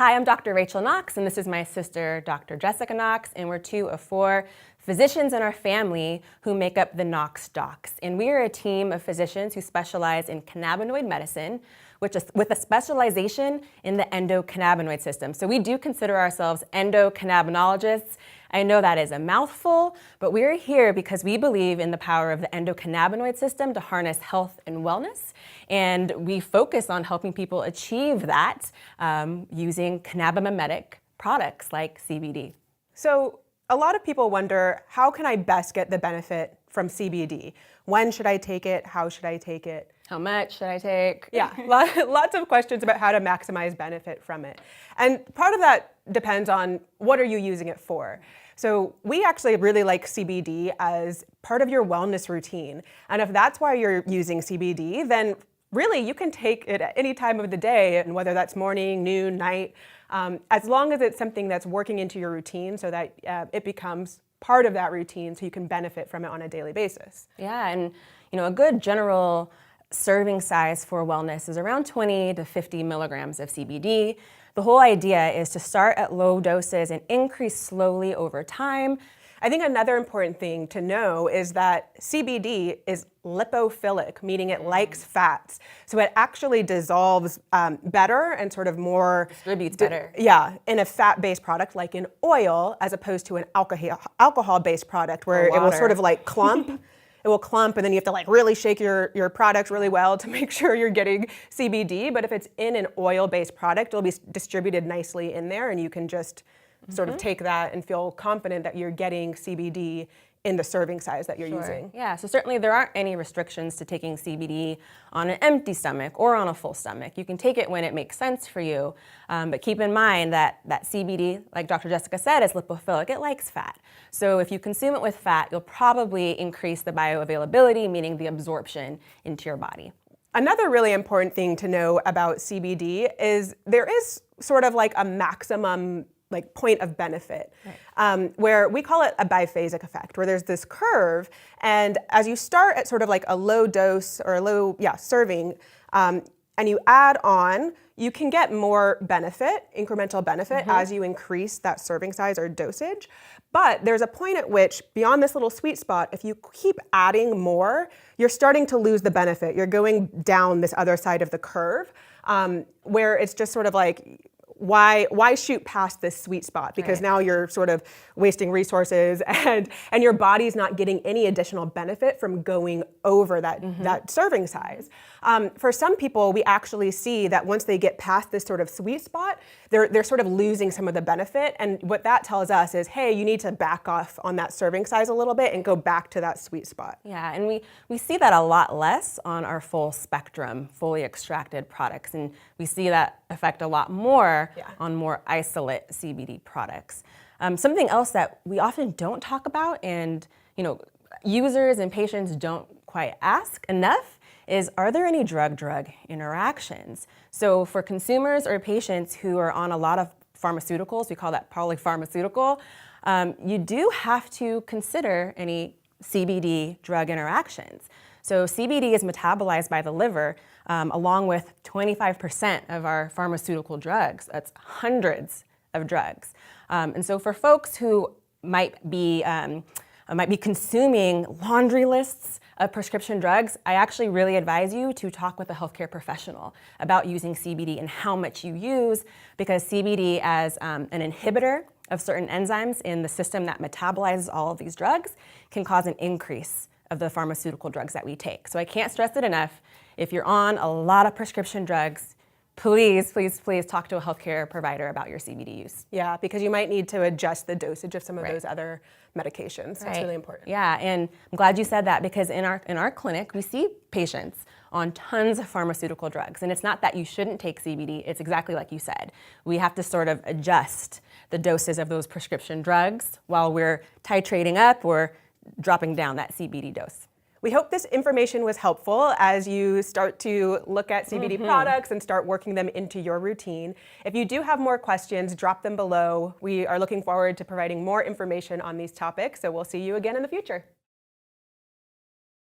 Hi, I'm Dr. Rachel Knox, and this is my sister, Dr. Jessica Knox, and we're two of four physicians in our family who make up the Knox Docs. And we are a team of physicians who specialize in cannabinoid medicine, which is with a specialization in the endocannabinoid system. So we do consider ourselves endocannabinologists. I know that is a mouthful, but we're here because we believe in the power of the endocannabinoid system to harness health and wellness. And we focus on helping people achieve that using cannabimimetic products like CBD. So a lot of people wonder, how can I best get the benefit from CBD? When should I take it? How should I take it? How much should I take? Yeah, lots of questions about how to maximize benefit from it. And part of that depends on what are you using it for. So we actually really like CBD as part of your wellness routine. And if that's why you're using CBD, then really you can take it at any time of the day, and whether that's morning, noon, night, as long as it's something that's working into your routine so that it becomes part of that routine so you can benefit from it on a daily basis. Yeah, and a good general serving size for wellness is around 20 to 50 milligrams of CBD. The whole idea is to start at low doses and increase slowly over time. I think another important thing to know is that CBD is lipophilic, meaning it likes fats. So it actually dissolves better and sort of more... distributes better. Yeah, in a fat-based product like in oil, as opposed to an alcohol-based product where it will sort of like clump. It will clump, and then you have to like really shake your product really well to make sure you're getting CBD. But if it's in an oil-based product, it'll be distributed nicely in there, and you can just sort of take that and feel confident that you're getting CBD in the serving size that you're using. Yeah, so certainly there aren't any restrictions to taking CBD on an empty stomach or on a full stomach. You can take it when it makes sense for you, but keep in mind that CBD, like Dr. Jessica said, is lipophilic. It likes fat. So if you consume it with fat, you'll probably increase the bioavailability, meaning the absorption into your body. Another really important thing to know about CBD is there is sort of like a maximum point of benefit, where we call it a biphasic effect, where there's this curve, and as you start at sort of like a low dose or a low serving, and you add on, you can get more benefit, incremental benefit, as you increase that serving size or dosage. But there's a point at which, beyond this little sweet spot, if you keep adding more, you're starting to lose the benefit. You're going down this other side of the curve, where it's just sort of like, why shoot past this sweet spot? Because now you're sort of wasting resources, and your body's not getting any additional benefit from going over that serving size. For some people, we actually see that once they get past this sort of sweet spot, they're sort of losing some of the benefit. And what that tells us is, hey, you need to back off on that serving size a little bit and go back to that sweet spot. Yeah, and we see that a lot less on our full spectrum, fully extracted products. And we see that effect a lot more on more isolate CBD products. Something else that we often don't talk about, and users and patients don't quite ask enough, is are there any drug-drug interactions? So for consumers or patients who are on a lot of pharmaceuticals, we call that polypharmaceutical, you do have to consider any CBD drug interactions. So CBD is metabolized by the liver along with 25% of our pharmaceutical drugs. That's hundreds of drugs. And so for folks who might be consuming laundry lists of prescription drugs, I actually really advise you to talk with a healthcare professional about using CBD and how much you use, because CBD as an inhibitor of certain enzymes in the system that metabolizes all of these drugs can cause an increase of the pharmaceutical drugs that we take. So I can't stress it enough. If you're on a lot of prescription drugs, please, please, please talk to a healthcare provider about your CBD use. Yeah, because you might need to adjust the dosage of some of those other medications. That's really important. Yeah, and I'm glad you said that, because in our clinic, we see patients on tons of pharmaceutical drugs. And it's not that you shouldn't take CBD, it's exactly like you said. We have to sort of adjust the doses of those prescription drugs while we're titrating up or dropping down that CBD dose. We hope this information was helpful as you start to look at CBD products and start working them into your routine. If you do have more questions, drop them below. We are looking forward to providing more information on these topics, so we'll see you again in the future.